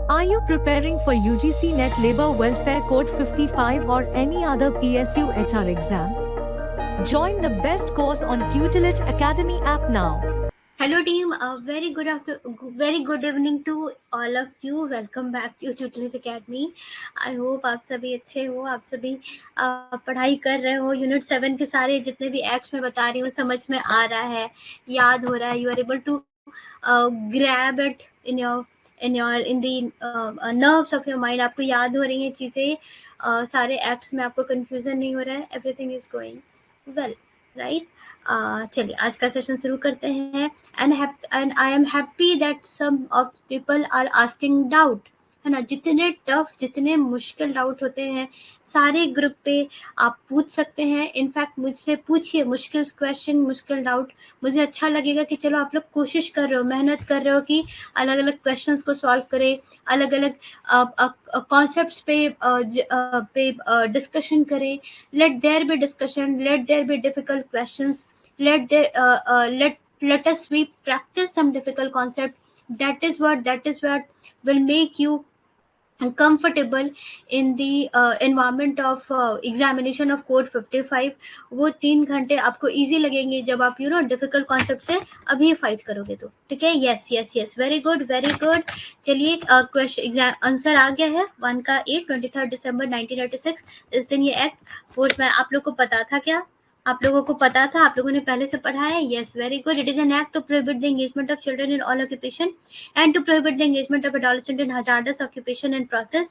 Are you preparing for UGC Net Labor Welfare Code 55 or any other PSU HR exam? Join the best course on Tutelage Academy app now. Hello team, very good evening to all of you. Welcome back to Tutelage Academy. I hope आप सभी अच्छे हो, आप सभी पढ़ाई कर रहे हो. यूनिट 7 के सारे जितने भी एक्ट्स मैं बता रही हूँ समझ में आ रहा है, याद हो रहा है. You are able to grab it in the nerves of your mind. आपको याद हो रही हैं चीजें, सारे एक्ट्स में आपको कंफ्यूजन नहीं हो रहा है. Everything is going well, right? चलिए आज का सेशन शुरू करते हैं. And I am happy that some of people are asking doubt, है ना. जितने टफ, जितने मुश्किल डाउट होते हैं सारे ग्रुप पे आप पूछ सकते हैं. इनफैक्ट मुझसे पूछिए मुश्किल क्वेश्चन, मुश्किल डाउट. मुझे अच्छा लगेगा कि चलो आप लोग कोशिश कर रहे हो, मेहनत कर रहे हो कि अलग अलग क्वेश्चंस को सॉल्व करें, अलग अलग कॉन्सेप्ट्स पे डिस्कशन करें. Let there be discussion, let there be difficult questions, let us we practice some difficult concept. That is what will make you comfortable in the environment of examination of code 55. वो 3 घंटे आपको easy लगेंगे जब आप difficult concept से अभी fight करोगे तो. ठीक है. yes, very good. चलिए क्वेश्चन एग्जाम आंसर आ गया है. 1 का 23 दिसंबर 1986 इस दिन ये एक्ट फोर्स में. आप लोग को पता था क्या? आप लोगों को पता था? आप लोगों ने पहले से पढ़ा है? Yes, very good. It is an act to prohibit the engagement of children in all occupation and to prohibit the engagement of adolescent in hazardous occupation and process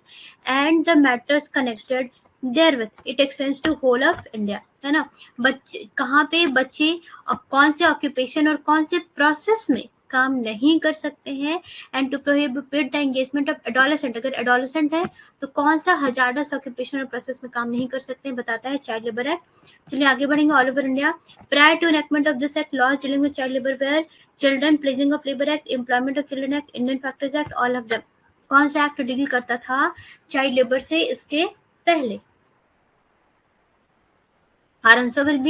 and the matters connected therewith. It extends to whole of India, है ना. बच्चे कहाँ पे, बच्चे अब कौन से occupation और कौन से प्रोसेस में काम नहीं कर सकते हैं. And to prohibit the engagement of adolescent, अगर एडोलेसेंट है तो कौन सा हजार्डस ऑक्यूपेशन और प्रोसेस में काम नहीं कर सकते, बताता है चाइल्ड लेबर एक्ट. चलिए आगे बढ़ेंगे. All over India prior to enactment of this act laws dealing with child labour where children, pledging of labour act, employment of children act, Indian factories act, all of them. कौन सा act deal करता था child labour से इसके पहले? our answer will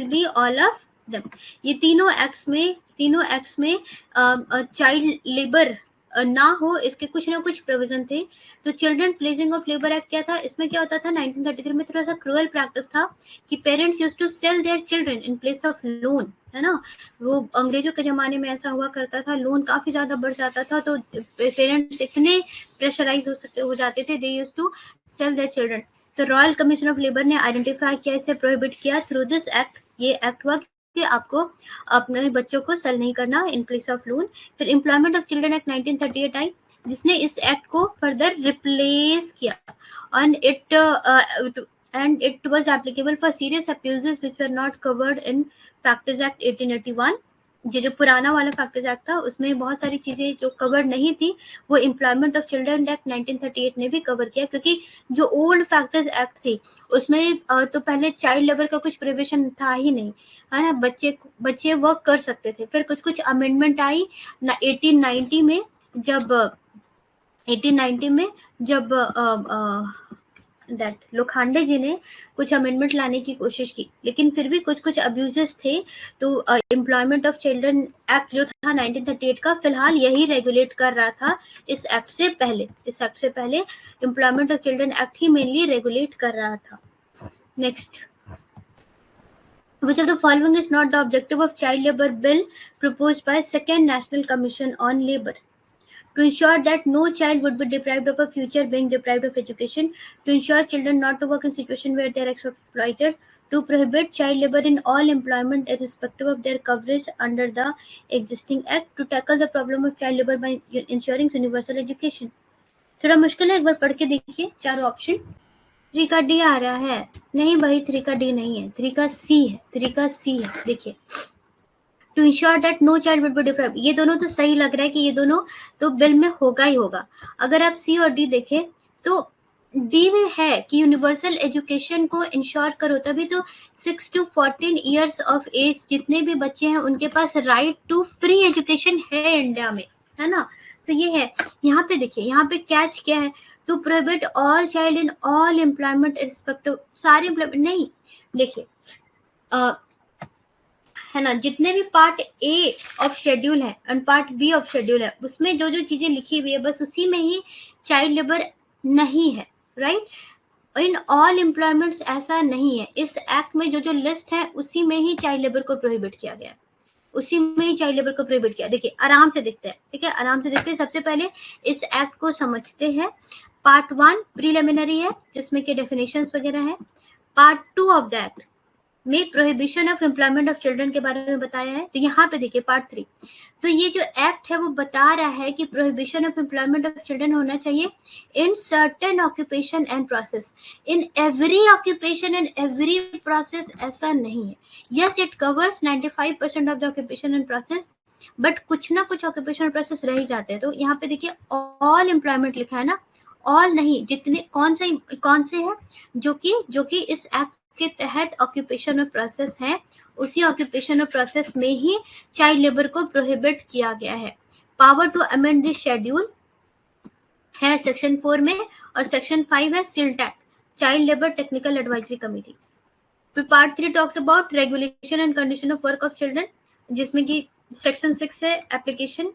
be all of them. ये तीनों acts में चाइल्ड लेबर ना हो इसके कुछ ना कुछ प्रोविजन थे. तो children pledging of labour act क्या था? इसमें क्या होता था 1933 में थोड़ा सा क्रूअल प्रैक्टिस था कि parents used to sell their children in place of loan, है ना. वो अंग्रेजों के जमाने में ऐसा हुआ करता था, लोन काफी ज्यादा बढ़ जाता था तो पेरेंट्स इतने प्रेशराइज हो जाते थे, they used to sell their children. तो रॉयल कमीशन ऑफ लेबर ने आइडेंटिफाई किया, इसे प्रोहिबिट किया थ्रू दिस एक्ट. ये एक्ट हुआ कि आपको अपने बच्चों को सेल नहीं करना इन प्लेस ऑफ लोन. फिर एम्प्लॉयमेंट ऑफ चिल्ड्रन एक्ट 1938 आई जिसने इस एक्ट को फर्दर रिप्लेस किया. and it was applicable for serious abuses which were not covered in Factors Act 1881. ये जो पुराना वाला फैक्टर्स एक्ट था उसमें बहुत सारी चीजें जो कवर नहीं थी वो एम्प्लॉयमेंट ऑफ चिल्ड्रन एक्ट 1938 ने भी कवर किया, क्योंकि जो ओल्ड फैक्टर्स एक्ट थी उसमें तो पहले चाइल्ड लेबर का कुछ प्रोविजन था ही नहीं, है ना. बच्चे वर्क कर सकते थे. फिर कुछ अमेंडमेंट आई 1890 में जब दैट लोखंडे जी ने कुछ अमेंडमेंट लाने की कोशिश की, लेकिन फिर भी कुछ अब्यूजेस थे. तो एम्प्लॉयमेंट ऑफ चिल्ड्रन एक्ट जो था 1938 का फिलहाल यही रेगुलेट कर रहा था. इस एक्ट से पहले employment of children act he mainly regulate कर रहा था. Next, which of the following is not the objective of child labor bill proposed by second national commission on labor? To ensure that no child would be deprived of a future being deprived of education, to ensure children not to work in situation where they are exploited, to prohibit child labor in all employment irrespective of their coverage under the existing act, to tackle the problem of child labor by ensuring universal education. थोड़ा मुश्किल है, एक बार पढ़ के देखिए चारों option. 3 का D आ रहा है. नहीं भाई 3 का डी नहीं है, 3 का सी है. देखिए, to ensure that no child will be deprived, ये दोनों तो सही लग रहा है कि ये दोनों तो बिल में होगा ही होगा. अगर आप सी और डी देखें तो डी में है कि यूनिवर्सल एजुकेशन को इंश्योर करो, तभी तो 6 to 14 ईयर्स ऑफ एज जितने भी बच्चे हैं उनके पास राइट टू फ्री एजुकेशन है इंडिया में, है ना. तो ये है. यहाँ पे देखिए, यहाँ पे कैच क्या है? To prohibit all child in all employment respective, सारे एम्प्लॉयमेंट नहीं. देखिए है ना, जितने भी पार्ट ए ऑफ शेड्यूल है and part B of schedule है, उसमें जो जो चीजें लिखी हुई है बस उसी में ही चाइल्ड लेबर नहीं है, राइट। इन ऑल एम्प्लॉयमेंट्स ऐसा नहीं है, इस एक्ट में जो जो लिस्ट है उसी में ही चाइल्ड लेबर को प्रोहिबिट किया गया है, उसी में ही चाइल्ड लेबर को प्रोहिबिट किया। देखिए आराम से देखते हैं, ठीक है, आराम से देखते हैं। सबसे पहले इस एक्ट को समझते हैं। पार्ट 1 प्रीलिमिनरी है, जिसमें के डेफिनेशंस वगैरह है। पार्ट 2 ऑफ द एक्ट में prohibition of employment of children के बारे में बताया है। तो यहाँ पे देखिए पार्ट 3, तो ये जो एक्ट है वो बता रहा है कि prohibition of employment of children होना चाहिए in certain occupation and process. In every occupation and every process ऐसा नहीं है। Yes, it covers 95% of the occupation and process, but कुछ ना कुछ ऑक्यूपेशन प्रोसेस रह ही जाते हैं। तो यहाँ पे देखिए ऑल एम्प्लॉयमेंट लिखा है ना, ऑल नहीं, जितने कौन से हैं जो कि इस एक्ट के तहत ऑक्यूपेशन और प्रोसेस है, उसी ऑक्यूपेशन और प्रोसेस में ही चाइल्ड लेबर को प्रोहिबिट किया गया है। Power to amend this schedule है सेक्शन 4 में, और सेक्शन 5 है CLTAC, child labour technical advisory committee. फिर part 3 talks about regulation and condition of work of children, जिसमें कि सेक्शन 6 है एप्लीकेशन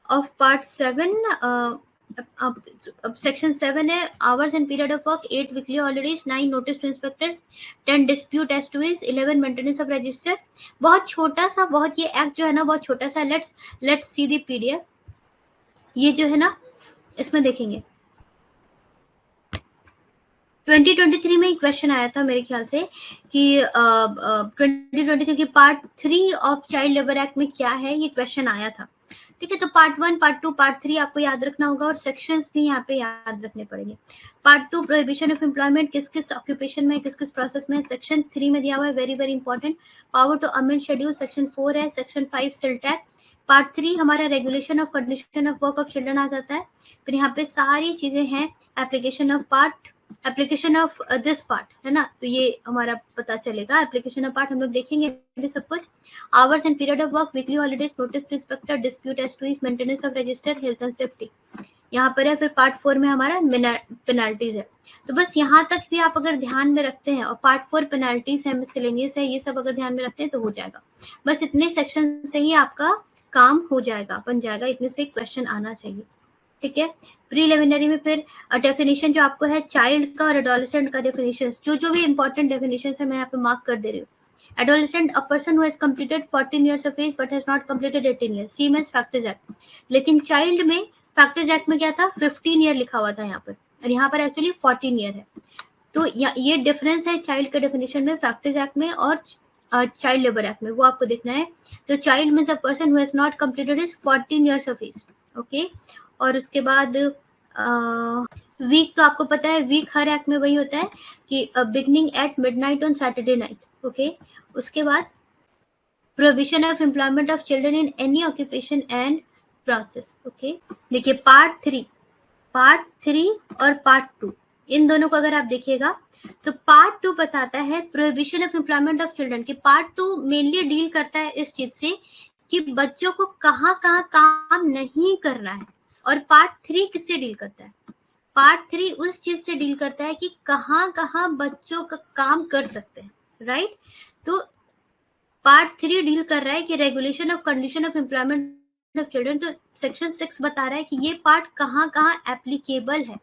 ऑफ पार्ट 7। अब सेक्शन 7 है hours and period of work, 8 weekly holidays, 9 notice to inspector, 10 dispute as to age, 11 maintenance of register. बहुत छोटा सा, बहुत ये एक्ट जो है ना बहुत छोटा सा। Let's see the PDF. ये जो है ना इसमें देखेंगे 2023 में एक क्वेश्चन आया था मेरे ख्याल से कि 2023 की part 3 of child labour act में क्या है, ये क्वेश्चन आया था, ठीक है। तो पार्ट 1, पार्ट 2, पार्ट 3 आपको याद रखना होगा, और सेक्शंस भी यहाँ पे याद रखने पड़ेंगे। पार्ट 2 प्रोहिबिशन ऑफ एम्प्लॉयमेंट, किस किस ऑक्यूपेशन में, किस किस प्रोसेस में, सेक्शन 3 में दिया हुआ है, very very important. Power to amend schedule section 4 है, सेक्शन 5 सिल्टैक। पार्ट 3 हमारा regulation of condition of work of children आ जाता है। फिर यहाँ पे सारी चीजें हैं, एप्लीकेशन ऑफ दिस पार्ट है ना, तो ये हमारा पता चलेगा। एप्लीकेशन ऑफ पार्ट हम लोग देखेंगे भी सब कुछ। Hours and period of work, weekly holidays, notice to inspector, dispute as to age, maintenance of register, health and safety यहाँ पर है। फिर पार्ट 4 में हमारा पेनाल्टीज है। तो बस यहाँ तक भी आप अगर ध्यान में रखते हैं, और पार्ट 4 पेनाल्टीज है, मिसलेनियस है, ये सब अगर ध्यान में रखते हैं तो हो जाएगा। बस इतने सेक्शन से ही आपका काम हो जाएगा, बन जाएगा, इतने से क्वेश्चन आना चाहिए, ठीक है। प्रीलिमिनरी में फिर डेफिनेशन जो आपको है चाइल्ड का और एडोलेसेंट का डेफिनेशन, जो भी इंपॉर्टेंट डेफिनेशन है मैं यहाँ पे मार्क कर दे रही हूँ। Adolescent, a person who has completed 14 years of age but has not completed 18 years, same as factories act. लेकिन चाइल्ड में फैक्टर्स एक्ट में क्या था, 15 ईयर लिखा हुआ था यहाँ पर, और यहाँ पर एक्चुअली 14 ईयर है। तो ये डिफरेंस है चाइल्ड के डेफिनेशन में फैक्टर्स एक्ट में और चाइल्ड लेबर एक्ट में, वो आपको देखना है। तो child means a person who has not completed his 14 years of age, okay. और उसके बाद वीक, तो आपको पता है वीक हर एक्ट में वही होता है कि beginning at midnight on Saturday night, okay. उसके बाद provision of employment of children in any occupation and process, okay. देखिए पार्ट 3 और पार्ट 2, इन दोनों को अगर आप देखिएगा तो पार्ट 2 बताता है prohibition of employment of children की। पार्ट 2 मेनली डील करता है इस चीज से कि बच्चों को कहाँ कहाँ काम नहीं करना है, और पार्ट 3 किससे डील करता है, पार्ट 3 उस चीज से डील करता है कि कहाँ कहाँ बच्चों का काम कर सकते हैं, राइट। तो पार्ट 3 डील कर रहा है कि regulation of condition of employment of children. तो सेक्शन 6 बता रहा है कि ये पार्ट कहाँ कहाँ एप्लीकेबल है,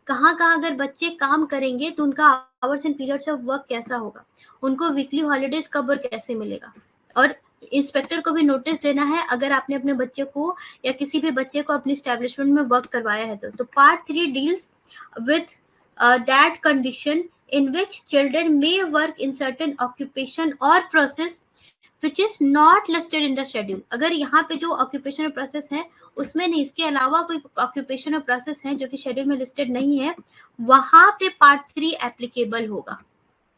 कहाँ कहाँ अगर बच्चे काम करेंगे तो उनका hours and periods of work कैसा होगा, उनको वीकली हॉलीडेज कब और कैसे मिलेगा, और इंस्पेक्टर को भी नोटिस देना है अगर आपने अपने बच्चे को या किसी भी बच्चे को अपनी एस्टेब्लिशमेंट में वर्क करवाया है। तो part 3 deals with that condition in which children may work in certain occupation और process which is not listed in the schedule। अगर यहाँ पे जो ऑक्यूपेशन और प्रोसेस है उसमें नहीं, इसके अलावा कोई ऑक्यूपेशन और प्रोसेस है जो कि शेड्यूल में लिस्टेड नहीं है, वहां पे पार्ट 3 एप्लीकेबल होगा,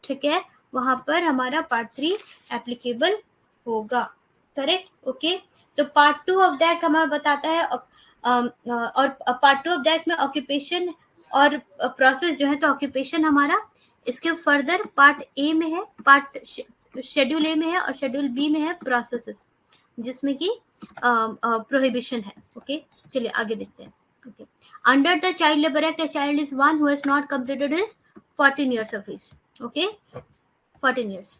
ठीक है। वहां पर हमारा पार्ट 3 एप्लीकेबल होगा, करेक्ट, ओके। तो पार्ट 2 ऑफ दैट हमारा बताता है, और पार्ट 2 ऑफ दैट में ऑक्यूपेशन और प्रोसेस जो है, तो ऑक्यूपेशन हमारा इसके फर्दर पार्ट ए में है, पार्ट शेड्यूल ए में है, और शेड्यूल बी में है प्रोसेसेस, जिसमें कि प्रोहिबिशन है, ओके। चलिए आगे देखते हैं, okay. Under the child labour act, a child is one who has not completed his 14 years of age, okay, 14 years.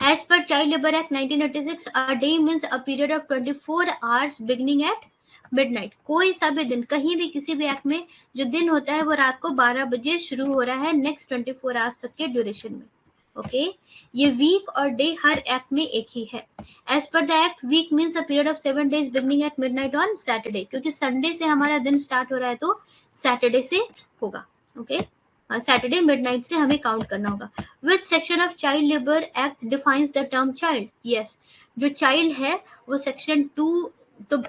As per Child Labor Act 1986, a day means a period of 24 hours beginning at midnight. कोई सा भी दिन, कहीं भी किसी भी act में जो दिन होता है वो रात को 12 बजे शुरू हो रहा है नेक्स्ट 24 आवर्स तक के ड्यूरेशन में. ओके, ये वीक और डे हर एक्ट में एक ही है. As per the act, week means a period of 7 days beginning at midnight on Saturday, क्योंकि संडे से हमारा दिन स्टार्ट हो रहा है तो सैटरडे से होगा. ओके, सैटरडे मिडनाइट से हमें काउंट करना होगा. Which section of child labour act defines the term child? Yes, जो चाइल्ड है वो सेक्शन 2, तो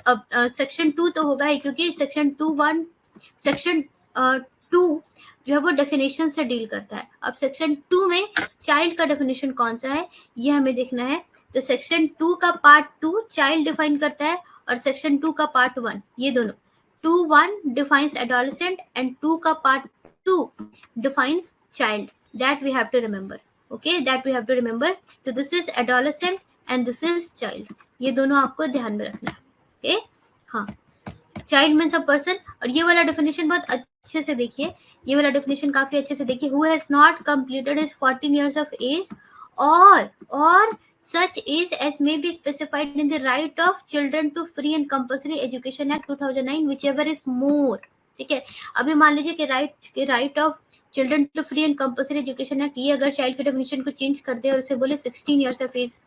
सेक्शन 2 तो होगा ही, क्योंकि सेक्शन 2 जो है वो डेफिनेशन से डील करता है. अब सेक्शन 2 में चाइल्ड का डेफिनेशन कौन सा है ये हमें देखना है. तो सेक्शन 2 का पार्ट 2 चाइल्ड डिफाइन करता है, और सेक्शन 2 का पार्ट 1, ये दोनों 2(1) defines adolescent and 2 का part 2 defines child. That we have to remember. Okay, that we have to remember. So this is adolescent and this is child. ये दोनों आपको ध्यान में रखना है. Okay, हाँ, child means a person. और ये वाला definition बहुत अच्छे से देखिए, ये वाला definition काफी अच्छे से देखिए. Who has not completed his 14 years of age or such age as may be specified in the Right of Children to Free and Compulsory Education Act 2009, whichever is more. ठीक है, अभी मान लीजिए कि right of children to free and compulsory education act, ये अगर child के definition को चेंज कर दे और उसे बोले 16 ईयर्स ऑफ एज,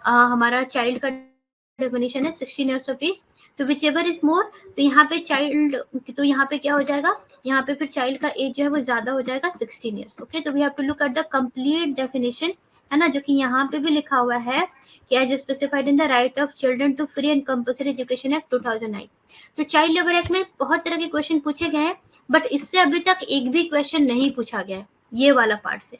हमारा चाइल्ड का डेफिनेशन है 16 ईयर्स ऑफ एज, तो विच एवर इज मोर, तो यहाँ पे चाइल्ड, तो यहाँ पे क्या हो जाएगा, यहाँ पे फिर चाइल्ड का एज जो है वो ज्यादा हो जाएगा 16 ईयर्स. ओके, तो we have to look at the complete definition, है ना, जो कि यहाँ पे भी लिखा हुआ है कि as specified in the right of children to free and compulsory education act 2009. तो चाइल्ड लेबर एक्ट में बहुत तरह के क्वेश्चन पूछे गए हैं, बट इससे अभी तक एक भी क्वेश्चन नहीं पूछा गया है ये वाला पार्ट से.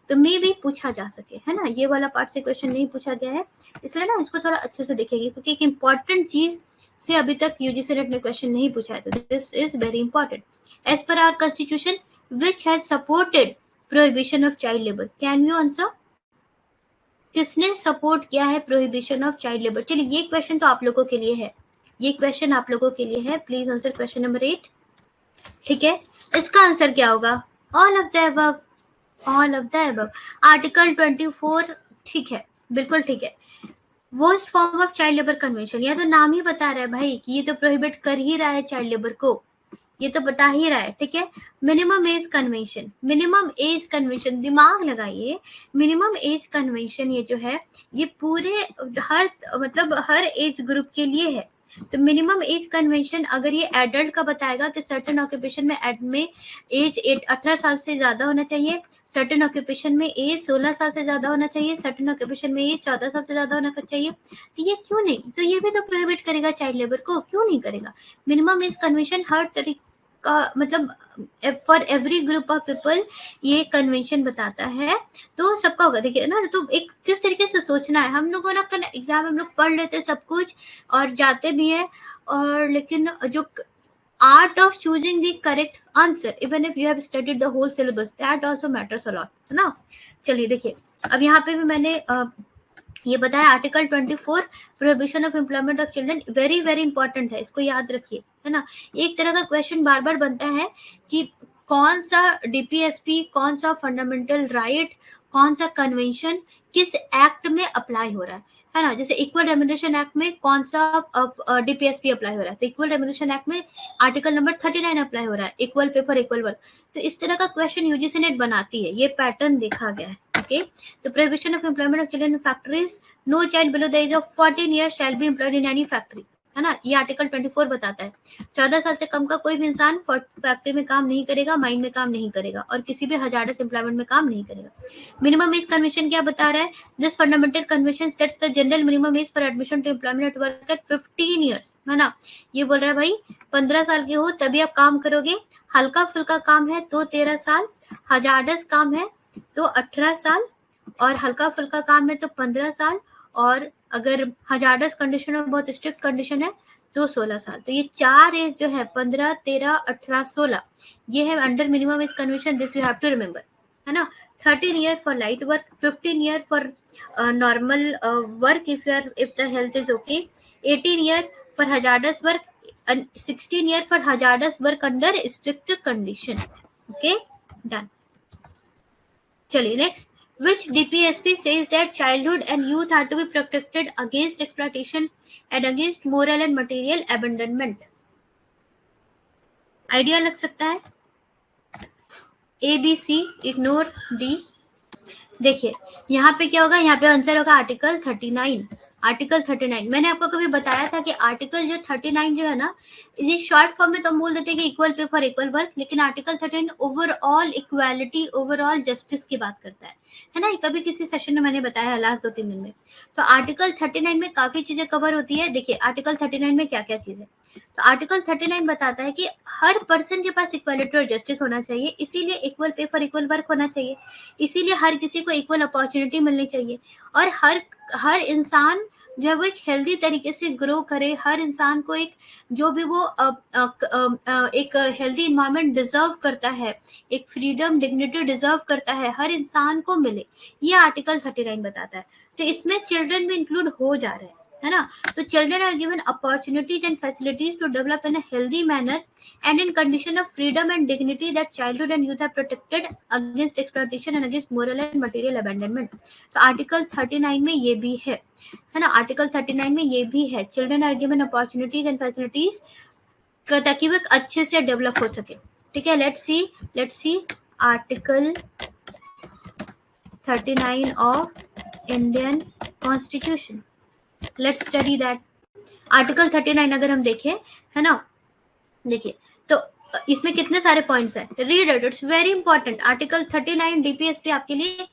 तो मे भी पूछा जा सके, है ना, ये वाला पार्ट से क्वेश्चन नहीं पूछा गया है, इसलिए ना इसको थोड़ा अच्छे से देखेंगे, क्योंकि एक इंपॉर्टेंट चीज से अभी तक यूजीसी नेट ने क्वेश्चन नहीं पूछा है. तो this is very important. As per our constitution, which has supported prohibition of child labour? Can you answer? किसने सपोर्ट किया है प्रोहिबिशन ऑफ चाइल्ड लेबर? चलिए, ये क्वेश्चन तो आप लोगों के लिए है, ये क्वेश्चन आप लोगों के लिए है. Please answer question number 8. ठीक है, इसका आंसर क्या होगा? All of the above, all of the above. Article 24, ठीक है, बिल्कुल ठीक है. Worst form of child labour convention, यह तो नाम ही बता रहा है भाई कि ये तो प्रोहिबिट कर ही रहा है चाइल्ड लेबर को, ये तो बता ही रहा है. ठीक है, minimum age convention, minimum age convention, दिमाग लगाइए, मिनिमम एज कन्वेंशन ये जो है ये पूरे हर एज ग्रुप के लिए है. तो मिनिमम एज कन्वेंशन अगर ये एडल्ट का बताएगा कि सर्टेन ऑक्यूपेशन में एज 18 साल से ज्यादा होना चाहिए, सर्टेन ऑक्यूपेशन में एज 16 साल से ज्यादा होना चाहिए, सर्टेन ऑक्यूपेशन में एज 14 साल से ज्यादा होना चाहिए, तो ये क्यों नहीं? तो ये भी तो प्रोहिबिट करेगा चाइल्ड लेबर को, क्यों नहीं करेगा? मिनिमम एज कन्वेंशन हर तरीके का, मतलब for every group of people ये कन्वेंशन बताता है, तो सबका होगा. देखिए ना, तो एक किस तरीके से सोचना है. हम लोगों ना एग्जाम हम लोग पढ़ लेते सब कुछ और जाते भी है, और लेकिन जो art of choosing the correct answer, even if you have studied the whole syllabus, that also matters a lot, है ना. चलिए देखिए, अब यहाँ पे भी मैंने ये बताया article 24 prohibition of employment of children, very very important है, इसको याद रखिए, है ना. एक तरह का क्वेश्चन बार बार बनता है कि कौन सा डीपीएसपी, कौन सा फंडामेंटल राइट, कौन सा कन्वेंशन किस एक्ट में अप्लाई हो रहा है ना. जैसे इक्वल रेम्यूनरेशन एक्ट में कौन सा डीपीएसपी अप्लाई हो रहा है, तो इक्वल रेम्यूनरेशन एक्ट में आर्टिकल नंबर 39 अप्लाई हो रहा है, equal pay for equal work. तो इस तरह का क्वेश्चन यूजीसी नेट बनाती है, ये पैटर्न देखा गया है. Okay, the prohibition of employment of children in factories, no child below the age of 14 years shall be employed in any factory, है ना. ये आर्टिकल 24 बताता है 14 साल से कम का कोई भी इंसान फैक्ट्री में काम नहीं करेगा, माइन में काम नहीं करेगा, और किसी भी हजारस एम्प्लॉयमेंट में काम नहीं करेगा. मिनिमम एज कन्वेंशन क्या बता रहा है? This fundamental convention sets the general minimum age for admission to employment at work at 15 years, है ना. ये बोल रहा है भाई 15 साल के हो तभी आप काम करोगे, हल्का फुल्का काम है तो 13 साल, हजारस काम है तो 18 साल, और हल्का फुल्का काम है तो 15 साल, और अगर हजारस कंडीशन में बहुत स्ट्रिक्ट कंडीशन है तो 16 साल. तो ये 4 एज जो है 15, 13, 18, 16, ये है under minimum age convention. This you have to remember, है ना. 13 year for light work, 15 year for normal work if the health is okay, 18 year for hazardous work, 16 year for hazardous work under strict condition. Okay, done. चलिए next, which DPSP says that childhood and youth are to be protected against exploitation and against moral and material abandonment. Idea लग सकता है? ABC, ignore D. देखिए यहाँ पे क्या होगा, यहाँ पे आंसर होगा आर्टिकल 39. आर्टिकल 39 मैंने आपको कभी बताया था कि आर्टिकल जो 39 जो है ना, इसे शॉर्ट फॉर्म में तो हम बोल देते हैं कि equal pay for equal work, लेकिन article 39 overall equality, overall justice की बात करता है ना. कभी किसी सेशन में मैंने बताया है लास्ट 2-3 दिन में. तो आर्टिकल 39 में काफी चीजें कवर होती है. देखिए आर्टिकल 39 में क्या क्या चीज है. तो आर्टिकल 39 बताता है कि हर पर्सन के पास इक्वालिटी और जस्टिस होना चाहिए, इसीलिए equal pay for equal work होना चाहिए, इसीलिए हर किसी को इक्वल अपॉर्चुनिटी मिलनी चाहिए, और हर इंसान जो है वो एक हेल्दी तरीके से ग्रो करे, हर इंसान को एक जो भी वो एक हेल्दी इन्वायरमेंट डिजर्व करता है, एक फ्रीडम डिग्निटी डिजर्व करता है, हर इंसान को मिले, ये आर्टिकल 39 बताता है. तो इसमें चिल्ड्रन भी इंक्लूड हो जा रहे हैं, है ना. तो children are given opportunities and facilities to develop in a healthy manner and in condition of freedom and dignity that childhood and youth are protected against exploitation and against moral and material abandonment. तो article 39 में ये भी है ना. Article 39 में ये भी है, children are given opportunities and facilities ताकि वो अच्छे से डेवलप हो सके. ठीक है, let's see article 39 of Indian constitution. Let's study that. Article 39 अगर हम देखें, है ना, देखिए तो इसमें कितने सारे पॉइंट्स हैं. Read it, it's very important. Article 39 DPSP आपके लिए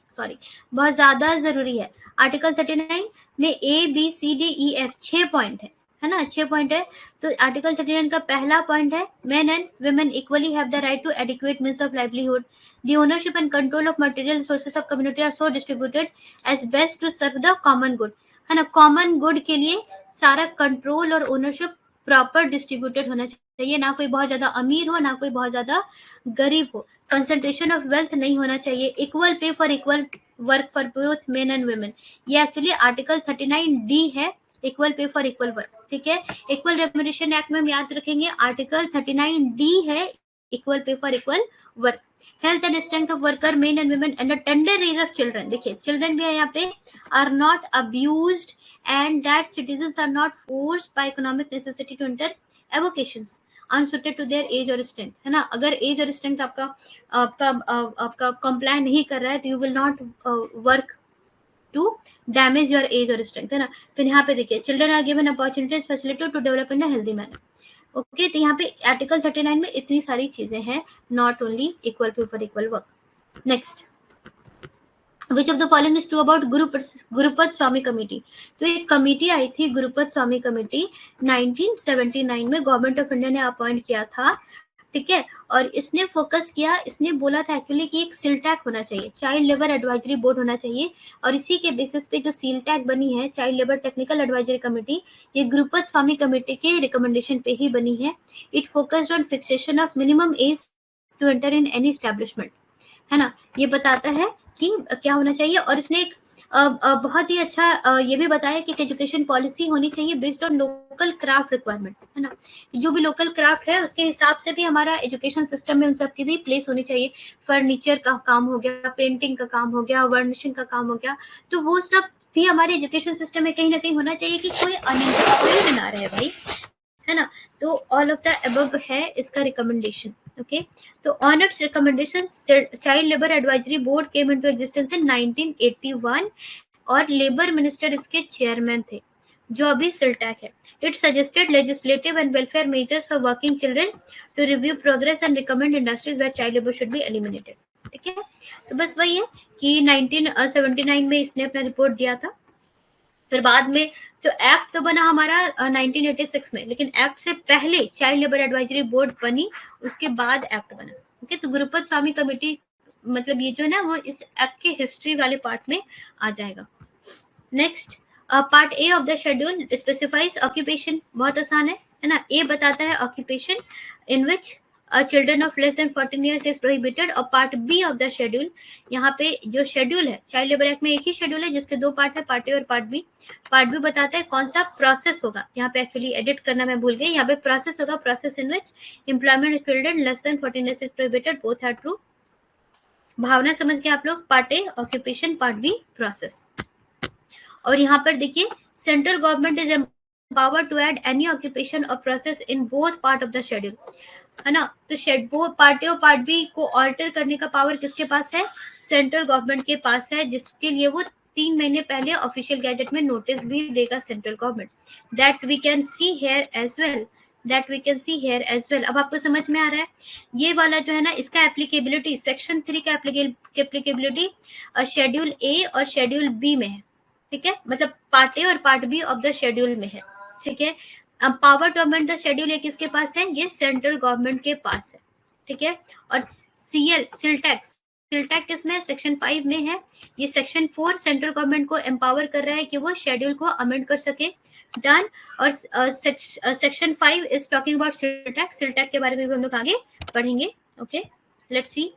बहुत ज्यादा जरूरी है. आर्टिकल 39 में ABCDEF 6 पॉइंट है ना, 6 पॉइंट है. तो आर्टिकल 39 का पहला पॉइंट है, men and women equally have the right to adequate means of livelihood. The ownership and control of material resources of community are so distributed as best to serve the common good. है ना, common good के लिए सारा control और ownership proper distributed होना चाहिए, ना कोई बहुत ज्यादा अमीर हो, ना कोई बहुत ज्यादा गरीब हो. कंसंट्रेशन ऑफ वेल्थ नहीं होना चाहिए. Equal pay for equal work for both men and women, ये एक्चुअली आर्टिकल 39D है, equal pay for equal work. ठीक है, इक्वल रेम्यूनरेशन एक्ट में हम याद रखेंगे आर्टिकल 39D है, equal pay for equal work. Health and strength of worker men and women and the tender age of children. देखिए children भी है यहाँ पे, are not abused and that citizens are not forced by economic necessity to enter avocations unsuited to their age और strength. है ना, अगर as और स्ट्रेंथ आपका कंप्लाई नहीं कर रहा है तो you will not work to damage your age और स्ट्रेंथ. है ना. फिर यहाँ पे देखिए children are given opportunities facility to develop in a healthy manner. Okay, तो यहाँ पे आर्टिकल 39 में इतनी सारी चीजें हैं, not only equal pay for equal work. Next, Which of the following is true about गुरुपद स्वामी कमेटी. तो एक कमेटी आई थी गुरुपद स्वामी कमेटी 1979 में, गवर्नमेंट ऑफ इंडिया ने अपॉइंट किया था. ठीक है, और इसने फोकस किया, इसने बोला था एक्चुअली कि एक सीलटैक होना चाहिए, चाइल्ड लेबर एडवाइजरी बोर्ड होना चाहिए, और इसी के बेसिस पे जो सीलटैक बनी है, child labour technical advisory committee, ये गुरुपद स्वामी कमेटी के रिकमेंडेशन पे ही बनी है. It focused on fixation of minimum age to enter in any establishment. है ना, ये बताता है कि क्या होना चाहिए, और इसने एक बहुत ही अच्छा ये भी बताया कि एजुकेशन पॉलिसी होनी चाहिए based on local craft requirement. है ना, जो भी लोकल क्राफ्ट है उसके हिसाब से भी हमारा एजुकेशन सिस्टम में उन सब की भी प्लेस होनी चाहिए. फर्नीचर का काम हो गया, पेंटिंग का काम हो गया, वर्निशिंग का काम हो गया, तो वो सब भी हमारे एजुकेशन सिस्टम में कहीं ना कहीं होना चाहिए कि कोई अनएम्प्लॉयड ना रहे भाई. है ना, तो ऑल ऑफ द अबव है इसका रिकमेंडेशन. ओके, तो on it's recommendation child labour advisory board came into existence in 1981 और लेबर मिनिस्टर इसके चेयरमैन थे, जो अभी सिलटैक है. It suggested legislative and welfare measures for working children to review progress and recommend industries where child labour should be eliminated. ठीक है, तो बस वही है कि 1979 में इसने अपना रिपोर्ट दिया था. फिर बाद में तो एक्ट तो बना हमारा 1986 में, लेकिन एक्ट से पहले चाइल्ड लेबर एडवाइजरी बोर्ड बनी, उसके बाद एक्ट बना. ओके, तो गुरुपद स्वामी कमेटी मतलब ये जो है ना वो इस एक्ट के हिस्ट्री वाले पार्ट में आ जाएगा. Next, part A of the schedule specifies occupation. बहुत आसान है ना. ए बताता है occupation in which children of less than 14 years is prohibited. और part B of the schedule, यहाँ पे जो शेड्यूल है चाइल्ड लेबर एक्ट में एक ही शेड्यूल है जिसके 2 पार्ट है, पार्ट ए और पार्ट बी. पार्ट बी बताता है कौन सा प्रोसेस होगा. यहाँ पे एक्चुअली एडिट करना मैं भूल गई, यहाँ पे प्रोसेस होगा, process in which employment of children less than 14 years is prohibited. Both are true. Bhavna समझ गए आप लोग, part A occupation, part B process. और यहाँ पर देखिए central government is empowered to add any occupation और process in both part of the schedule, है ना। तो वो पार्ट ए और पार्ट बी को ऑल्टर करने का पावर किसके पास है? सेंट्रल गवर्नमेंट के पास है, जिसके लिए वो 3 महीने पहले ऑफिशियल गैजेट में नोटिस भी देगा central government. That we can see here as well, that we can see here as well. अब आपको समझ में आ रहा है ये वाला जो है ना, इसका एप्लीकेबिलिटी सेक्शन 3 का एप्लीकेबिलिटी शेड्यूल ए और शेड्यूल बी में है, ठीक है, मतलब पार्ट ए और part B of the schedule में है, ठीक है। Power to amend the schedule A किसके पास है? ये सेंट्रल गवर्नमेंट के पास है, ठीक है। और सिलटैक्स किसमें? सेक्शन 5 में है। ये सेक्शन 4 सेंट्रल गवर्नमेंट को एम्पावर कर रहा है कि वो शेड्यूल को अमेंड कर सके, डन। और सेक्शन 5 इज टॉकिंग अबाउट सिलटैक्स के बारे में भी हम लोग आगे पढ़ेंगे, ओके। लेट्स सी,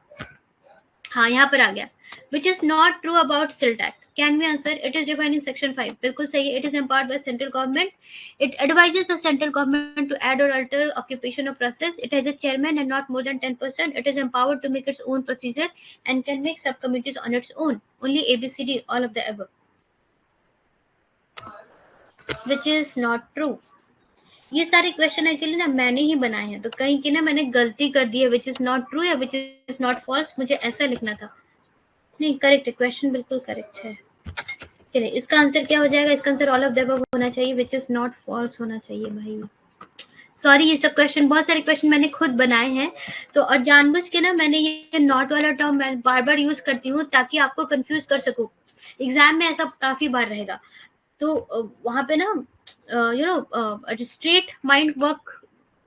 हाँ यहाँ पर आ गया, which is not true about CLTAC. Can we answer? It is defined in section 5. बिल्कुल सही है। It is empowered by central government. It advises the central government to add or alter occupation of process. It has a chairman and not more than 10%. It is empowered to make its own procedure and can make subcommittees on its own. Only ABCD, all of the above. Which is not true. ये सारे question actually ना मैंने ही बनाए हैं, तो कहीं की ना मैंने गलती कर दी है, विच इज नॉट ट्रू या विच इज नॉट फॉल्स, मुझे ऐसा लिखना था। नहीं, करेक्ट है, क्वेश्चन बिल्कुल करेक्ट है। चलिए इसका आंसर क्या हो जाएगा? इसका answer all of the above होना चाहिए, विच इज नॉट फॉल्स होना चाहिए भाई। सॉरी, ये सब क्वेश्चन, बहुत सारे क्वेश्चन मैंने खुद बनाए हैं, तो और जानबूझ के ना मैंने ये नॉट वाला टर्म मैं बार बार यूज करती हूँ ताकि आपको कंफ्यूज कर सकूं। एग्जाम में ऐसा काफी बार रहेगा, तो वहां पे ना स्ट्रेट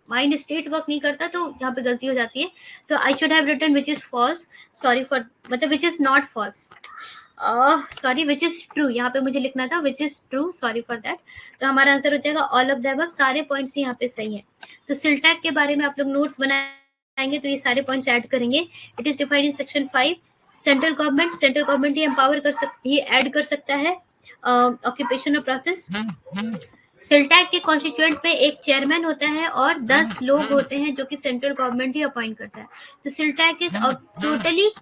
माइंड स्टेट वर्क नहीं करता, तो यहाँ पे गलती हो जाती है। तो I should have written which is false, sorry for, मतलब which is not false, sorry which is true, यहाँ पे मुझे लिखना था which is true, sorry for that. तो हमारा आंसर हो जाएगा ऑल ऑफ द अबव। सारे पॉइंट्स यहाँ पे सही है। तो सिलटैक के बारे में आप लोग नोट्स बनाएंगे तो ये सारे पॉइंट्स ऐड करेंगे। It is defined in section 5। Central government he empower he add कर सकता है ऑक्यूपेशन ऑफ प्रोसेस। सिलटैक के कॉन्स्टिट्यूएंट पे एक चेयरमैन होता है और 10 लोग होते हैं जो कि सेंट्रल गवर्नमेंट ही अपॉइंट करता है। तो CLTAC is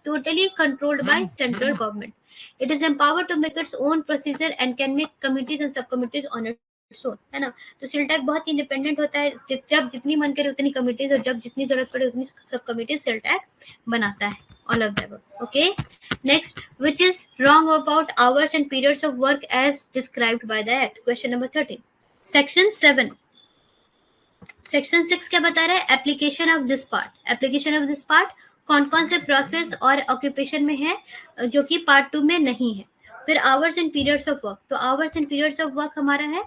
totally controlled by central government. It is empowered to make its own procedure and can make committees and subcommittees on its own, है ना। तो सिलटैक बहुत इंडिपेंडेंट होता है, जब जितनी मन करे उतनी कमिटीज और जब जितनी जरूरत पड़े उतनी सब कमिटीज सिलटैक बनाता है। All of them. Okay. Next, which is wrong about hours and periods of work as described by the Act? Question number 13. Section 7. Section 6 क्या बता रहा है? Application of this part. Application of this part कौन कौन से process और occupation में है जो कि पार्ट 2 में नहीं है। फिर hours and periods of work, तो hours and periods of work हमारा है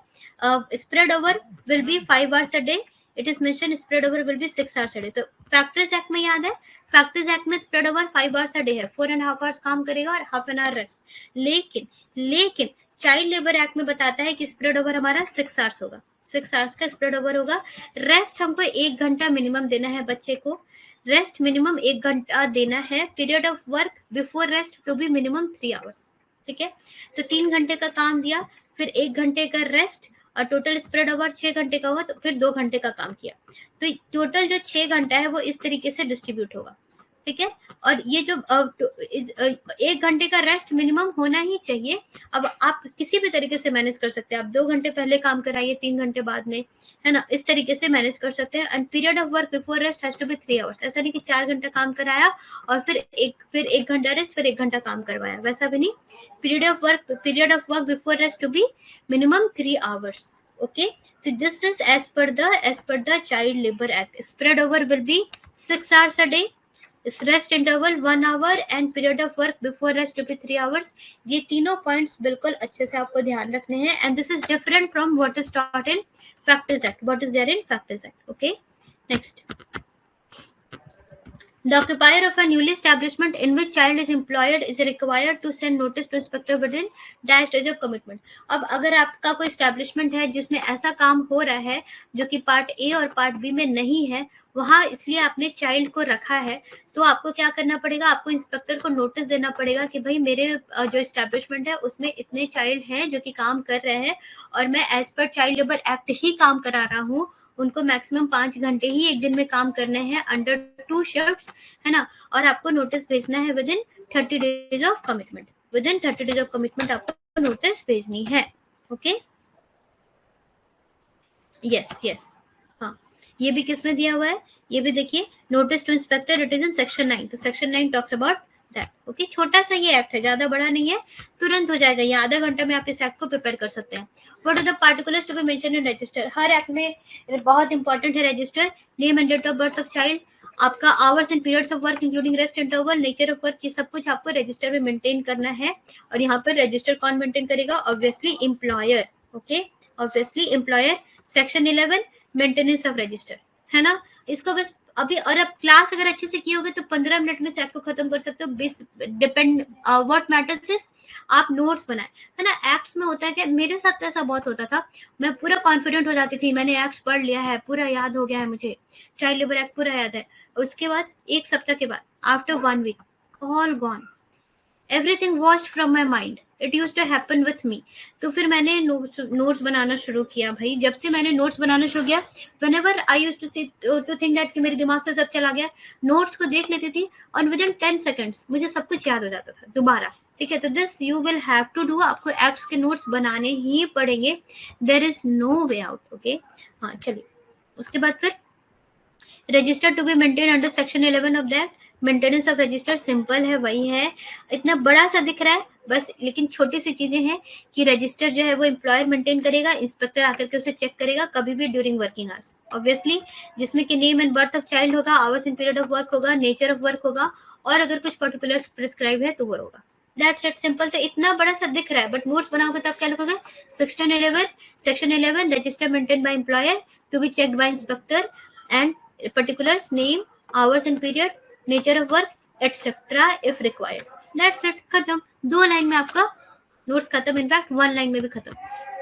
spread over will be 5 hours a day. It is mention spread over will be 6 hours a day. तो फैक्टरीज एक्ट में याद है, फैक्टरीज एक्ट में spread over 5 hours a day है, 4.5 hours काम करेगा और हाफ एन आवर रेस्ट। लेकिन चाइल्ड लेबर एक्ट में बताता है कि स्प्रेड ओवर हमारा 6 आवर्स होगा, 6 आवर्स का स्प्रेड ओवर होगा। रेस्ट हमको 1 घंटा मिनिमम देना है बच्चे को, रेस्ट मिनिमम 1 घंटा देना है। Period of work before rest to be minimum 3 hours, ठीक है। तो 3 घंटे का काम दिया, फिर 1 घंटे का रेस्ट और टोटल स्प्रेड ओवर 6 घंटे का हुआ, तो फिर 2 घंटे का काम किया। तो टोटल जो 6 घंटा है वो इस तरीके से डिस्ट्रीब्यूट होगा, ठीक है। और ये जो 1 घंटे का रेस्ट मिनिमम होना ही चाहिए। अब आप किसी भी तरीके से मैनेज कर सकते हैं, आप 2 घंटे पहले काम कराइए, 3 घंटे बाद में, है ना, इस तरीके से मैनेज कर सकते हैं। And period of work before rest has to be 3 hours. ऐसा नहीं कि 4 घंटा काम कराया और फिर एक घंटा रेस्ट, फिर 1 घंटा काम करवाया, वैसा भी नहीं। Period of work before rest to be minimum 3 hours, okay. So this is as per the child labor act. Spread over will be 6 hours a day, rest interval 1 hour and period of work before rest to be 3 hours. ये तीनों points बिल्कुल अच्छे से आपको ध्यान रखने हैं। And this is different from what is taught in factories act, what is there in factories act, okay. Next, the occupier of a newly establishment in which child is employed is required to send notice to inspector within dash days of commitment. अब अगर आपका कोई establishment है जिसमें ऐसा काम हो रहा है जो कि पार्ट ए और पार्ट बी में नहीं है, वहां इसलिए आपने चाइल्ड को रखा है, तो आपको क्या करना पड़ेगा, आपको इंस्पेक्टर को नोटिस देना पड़ेगा कि भाई मेरे जो एस्टेब्लिशमेंट है उसमें इतने चाइल्ड हैं जो कि काम कर रहे हैं और मैं as per child labour act ही काम करा रहा हूँ। उनको मैक्सिमम 5 घंटे ही एक दिन में काम करने हैं अंडर 2 शिफ्ट्स, है ना, और आपको नोटिस भेजना है with in 30 days of commitment. With in 30 days of commitment आपको नोटिस भेजनी है। ओके, यस, हाँ, ये भी किस में दिया हुआ है, ये भी देखिए, notice to inspector, it is in section 9। तो section 9 talks about that. Okay, छोटा सा ये एक्ट है, ज्यादा बड़ा नहीं है, तुरंत हो जाएगा, ये आधा घंटा में आप इस एक्ट को प्रिपेयर कर सकते हैं। What are the particulars to be mention in register? हर एक्ट में बहुत इंपॉर्टेंट है register, name and date of birth of child, आपका hours and periods of work including rest interval, nature of work, ये सब कुछ आपको रजिस्टर में मेंटेन करना है। और यहाँ पर रजिस्टर कौन मेंटेन करेगा? Obviously employer. Okay, obviously employer. Section 11 maintenance of register, है ना, इसको बस अभी, और अब क्लास अगर अच्छे से की होगी तो 15 मिनट में से आपको खत्म कर सकते हो। डिपेंड व्हाट मैटर्स इज आप नोट्स बनाए, है ना। एक्ट्स में होता है कि मेरे साथ तो ऐसा बहुत होता था, मैं पूरा कॉन्फिडेंट हो जाती थी, मैंने एक्ट्स पढ़ लिया है, पूरा याद हो गया है मुझे, चाइल्ड लेबर एक्ट पूरा याद है। उसके बाद एक सप्ताह के बाद, after 1 week, all gone, everything washed from my mind. It use to happen with me. तो फिर मैंने नोट्स बनाना शुरू किया भाई। जब से मैंने नोट्स बनाना शुरू किया, whenever I used to think that कि मेरे दिमाग से सब चला गया, नोट्स को देख लेती थी और विद इन 10 सेकंड्स मुझे सब कुछ याद हो जाता था दोबारा। ठीक है, तो this you will have to do, आपको एक्ट्स के नोट्स बनाने ही पड़ेंगे, there is no way out. Okay, हाँ चलिए, उसके बाद फिर register to be maintain under section 11 of that. Maintenance of register simple है, वही है, इतना बड़ा सा दिख रहा है बस, लेकिन छोटी सी चीजें हैं कि रजिस्टर जो है वो एम्प्लॉयर मेंटेन करेगा, इंस्पेक्टर आकर के उसे चेक करेगा कभी भी ड्यूरिंग वर्किंग आवर्स, ऑब्वियसली, जिसमें कि name and birth of child होगा, hours and period of work होगा, नेचर ऑफ वर्क होगा, और अगर कुछ पर्टिकुलर प्रिस्क्राइब है तो वो होगा। That's it, simple. तो इतना बड़ा सा दिख रहा है, बट नोट्स बनाओगे तो आप क्या लिखोगे? Section 11 register maintain by employer to be checked by inspector, and particulars, name, hours and period, nature of work, etc. if required. That's it, खत्म। 2 लाइन में आपका नोट्स खत्म, इनफैक्ट 1 लाइन में भी खत्म।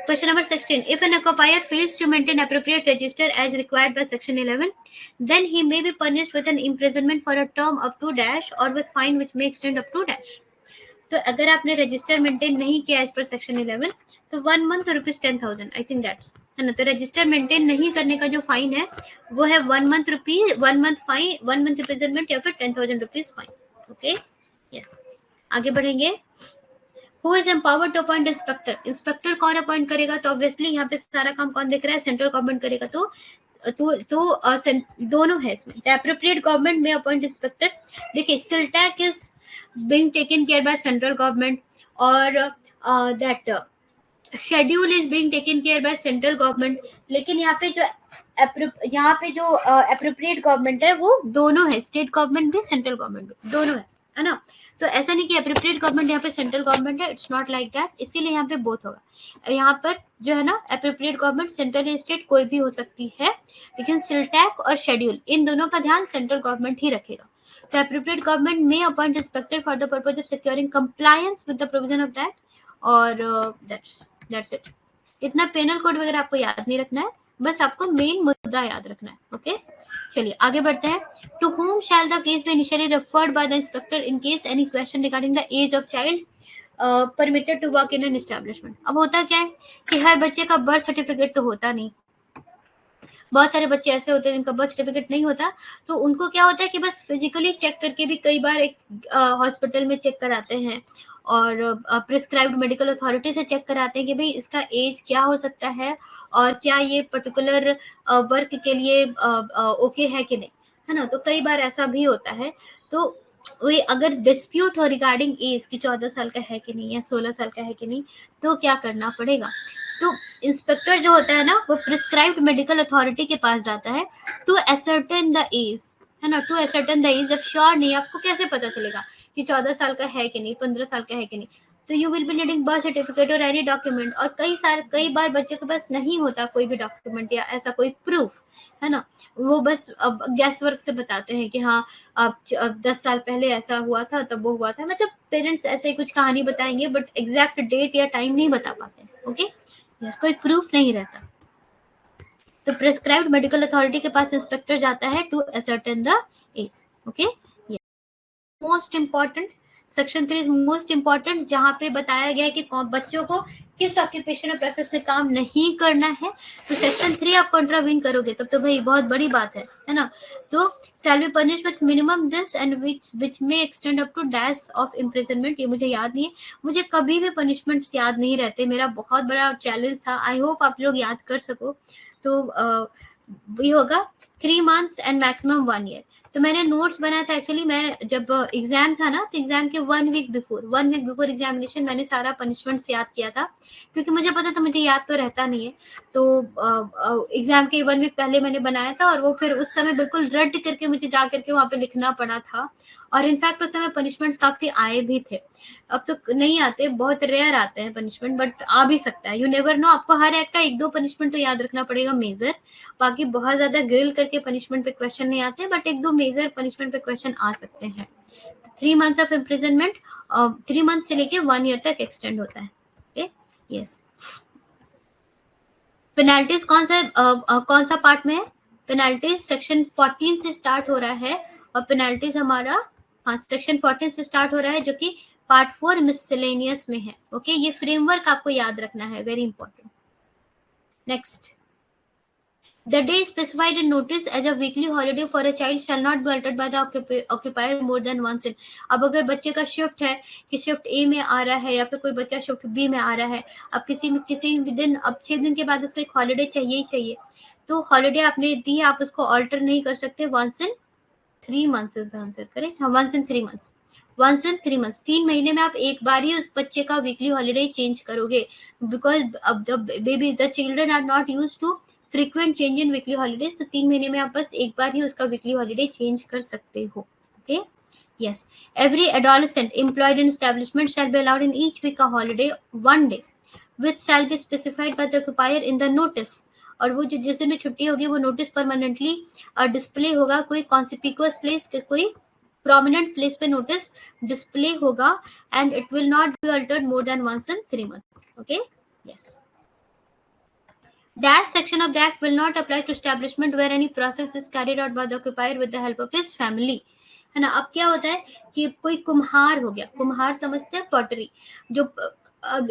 Question number 16. If an occupier fails to maintain appropriate register as required by section 11, then he may be punished with an imprisonment for a term up to dash or with fine which may extend up to dash. तो अगर आपने register maintain नहीं किया इस पर section 11, तो 1 month ₹10,000, I think that's, है ना। तो रजिस्टर मेंटेन नहीं करने का जो फाइन है वो है 1 मंथ फाइन, 1 मंथ इम्प्रिजनमेंट, या फिर ₹10,000 फाइन। ओके, यस, आगे बढ़ेंगे। Who is empowered to appoint inspector? Inspector कौन अपॉइंट करेगा? तो ऑब्वियसली यहाँ पे सारा काम कौन देख रहा है? सेंट्रल गवर्नमेंट करेगा। तो दोनों है इसमें। द एप्रोप्रिएट गवर्नमेंट में अपॉइंट इंस्पेक्टर। देखिए, सिल्टैक is being taken care by central government, or that schedule is being taken care by central government, लेकिन यहाँ पे जो appropriate government है वो दोनों है, स्टेट गवर्नमेंट भी सेंट्रल गवर्नमेंट भी, दोनों है ना। तो ऐसा नहीं कि appropriate गवर्नमेंट यहाँ पे सेंट्रल गवर्नमेंट है, इट्स नॉट लाइक दैट, इसीलिए यहाँ पे बोथ होगा। यहाँ पर जो है ना, appropriate गवर्नमेंट सेंट्रल या स्टेट कोई भी हो सकती है, लेकिन सिल्टैक और शेड्यूल, इन दोनों का ध्यान सेंट्रल गवर्नमेंट ही रखेगा। The appropriate government may appoint inspector for the purpose of securing compliance with the provision of that, और that's it. इतना पेनल कोड वगैरह आपको याद नहीं रखना है, बस आपको मेन मुद्दा याद रखना है। ओके, चलिए आगे बढ़ते हैं। To whom shall the case be initially referred by the inspector in case any question regarding the age of child permitted to work in an establishment? अब होता क्या है कि हर बच्चे का बर्थ सर्टिफिकेट तो होता नहीं, बहुत सारे बच्चे ऐसे होते हैं जिनका बर्थ सर्टिफिकेट नहीं होता, तो उनको क्या होता है कि बस फिजिकली चेक करके भी कई बार एक हॉस्पिटल में चेक कराते हैं, और प्रिस्क्राइब्ड मेडिकल अथॉरिटी से चेक कराते हैं कि भाई इसका एज क्या हो सकता है, और क्या ये पर्टिकुलर वर्क के लिए ओके है कि नहीं, है ना। तो कई बार ऐसा भी होता है। तो वही अगर डिस्प्यूट हो रिगार्डिंग एज की 14 साल का है कि नहीं या 16 साल का है कि नहीं, तो क्या करना पड़ेगा? तो इंस्पेक्टर जो होता है ना, वो प्रिस्क्राइब्ड मेडिकल अथॉरिटी के पास जाता है टू असर्टेन द एज, है ना, टू असर्टेन द एज। जब श्योर नहीं, आपको कैसे पता चलेगा कि 14 साल का है कि नहीं, 15 साल का है कि नहीं? तो you will be needing birth certificate और एनी डॉक्यूमेंट, और कई बार बच्चे के पास नहीं होता कोई भी डॉक्यूमेंट या ऐसा कोई प्रूफ, है ना। वो बस अब गैस वर्क से बताते हैं कि हाँ अब 10 साल पहले ऐसा हुआ था, तब वो हुआ था, मतलब पेरेंट्स ऐसे ही कुछ कहानी बताएंगे, बट एग्जैक्ट डेट या टाइम नहीं बता पाते। ओके, कोई प्रूफ नहीं रहता। तो प्रिस्क्राइब्ड मेडिकल अथॉरिटी के पास इंस्पेक्टर जाता है to ascertain the age. Okay, most important section 3 is most important, जहां पे बताया गया है कि बच्चों को किस ऑक्यूपेशन और प्रोसेस में काम नहीं करना है, तो सेक्शन 3 आप कॉन्ट्रावीन करोगे तब तो भाई बहुत बड़ी बात है ना। तो shall be punish with minimum this and which may extend up to dash of imprisonment. ये मुझे याद नहीं है, मुझे कभी भी पनिशमेंट्स याद नहीं रहते, मेरा बहुत बड़ा चैलेंज था, आई होप आप लोग याद कर सको। तो ये होगा 3 months एंड मैक्सिमम 1 year। तो मैंने नोट्स बनाया था एक्चुअली, मैं जब एग्जाम था ना तो एग्जाम के 1 week बिफोर एग्जामिनेशन मैंने सारा पनिशमेंट्स याद किया था, क्योंकि मुझे पता था मुझे याद तो रहता नहीं है। तो एग्जाम के 1 week पहले मैंने बनाया था, और वो फिर उस समय बिल्कुल रट करके मुझे जा करके वहां पे लिखना पड़ा था। और इनफैक्ट उस समय पनिशमेंट्स काफी आए भी थे, अब तो नहीं आते, बहुत रेयर आते हैं पनिशमेंट, बट आ भी सकता है, यू नेवर नो। आपको हर एक्ट का 1-2 पनिशमेंट तो याद रखना पड़ेगा मेजर, बाकी बहुत ज्यादा ग्रिल करके पनिशमेंट पे क्वेश्चन नहीं आते, बट 1-2 मेजर पनिशमेंट पे क्वेश्चन आ सकते हैं। 3 months ऑफ इम्प्रिजनमेंट 3 months से लेके 1 year तक एक्सटेंड होता है। Okay, yes. पेनाल्टीज कौन सा पार्ट में है? पेनाल्टीज सेक्शन 14 से स्टार्ट हो रहा है, और पेनाल्टीज हमारा सेक्शन 14 से स्टार्ट हो रहा है, जो कि पार्ट 4 मिसलेनियस में है। ओके, ये फ्रेमवर्क आपको याद रखना है, very important. Next, the day specified in notice as a weekly holiday for a child shall not be altered by the occupier more than once in। अब अगर बच्चे का शिफ्ट है कि शिफ्ट ए में आ रहा है, या फिर कोई बच्चा शिफ्ट बी में आ रहा है, अब किसी भी दिन, अब 6 दिन के बाद उसको एक हॉलीडे चाहिए ही चाहिए, तो हॉलीडे आपने दी है, आप उसको ऑल्टर नहीं कर सकते। once in 3 months is the answer, correct. हाँ, once in 3 months, 3 महीने में आप एक बार ही उस बच्चे का वीकली हॉलीडे चेंज करोगे, बिकॉज अब the children are not use to frequent change in weekly holidays. तो 3 महीने में आप बस एक बार ही उसका वीकली हॉलीडे चेंज कर सकते हो। Okay, yes, every adolescent employed in establishment shall be allowed in each week a holiday 1 day which shall be specified by the occupier in the notice। और वो जो जिस दिन में छुट्टी होगी वो नोटिस परमानेंटली डिस्प्ले होगा, कोई कॉन्सिक्वियस प्लेस, कोई प्रोमिनेंट प्लेस पे नोटिस डिस्प्ले होगा, and it will not be altered more than once in 3 months। Okay, yes. That section of the act will not apply to establishment where any process is carried out by the occupier with the help of his family। है ना। अब क्या होता है कि कोई कुम्हार हो गया, कुम्हार समझते हैं पॉटरी, जो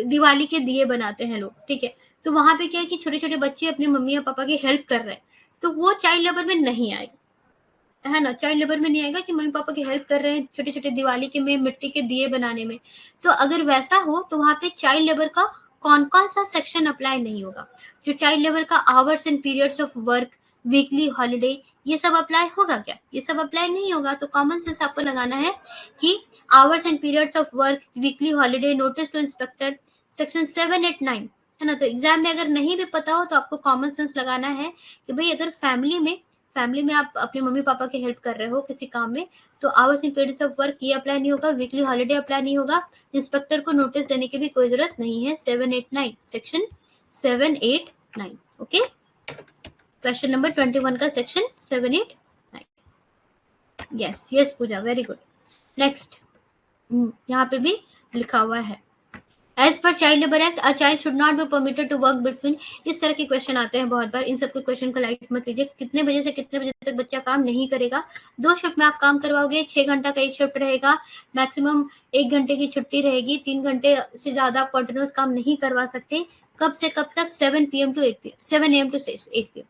दिवाली के दिए बनाते हैं लोग, ठीक है। तो वहां पे क्या है कि छोटे छोटे बच्चे अपने मम्मी या पापा की हेल्प कर रहे हैं, तो वो चाइल्ड लेबर में नहीं आएगा, है ना। चाइल्ड लेबर में नहीं आएगा कि मम्मी पापा की हेल्प कर रहे हैं छोटे छोटे दिवाली के में मिट्टी के दिए बनाने में। तो अगर वैसा हो तो वहां पे चाइल्ड लेबर का कौन कौन सा सेक्शन अप्लाई नहीं होगा? जो चाइल्ड लेबर का hours and periods of work, weekly holiday, ये सब अप्लाई होगा क्या? ये सब अप्लाई नहीं होगा। तो कॉमन सेंस आपको लगाना है कि hours and periods of work, weekly holiday, notice to inspector, section 7, 8, 9, है ना। तो एग्जाम में अगर नहीं भी पता हो तो आपको कॉमन सेंस लगाना है कि भाई अगर फैमिली में आप अपने मम्मी पापा की हेल्प कर रहे हो किसी काम में, तो hours and periods of work ये अप्लाई नहीं होगा, वीकली हॉलीडे अप्लाई नहीं होगा, इंस्पेक्टर को नोटिस देने की भी कोई जरूरत नहीं है। 7, 8, 9, सेक्शन 7, 8, 9। ओके, क्वेश्चन नंबर 21 का section 7, 8, 9। Yes yes Pooja, very good. Next, यहाँ पे भी लिखा हुआ है as per child labour act a child should not be permitted to work between. इस तरह के क्वेश्चन आते हैं बहुत बार, इन सबके क्वेश्चन को लाइट मत लीजिए। कितने बजे से कितने बजे तक बच्चा काम नहीं करेगा? 2 शिफ्ट में आप काम करवाओगे, 6 घंटा का एक शिफ्ट रहेगा, मैक्सिमम 1 घंटे की छुट्टी रहेगी, 3 घंटे से ज्यादा आप कंटिन्यूस काम नहीं करवा सकते। कब से कब तक? 7 PM to 8 PM, 7 AM to 8 PM।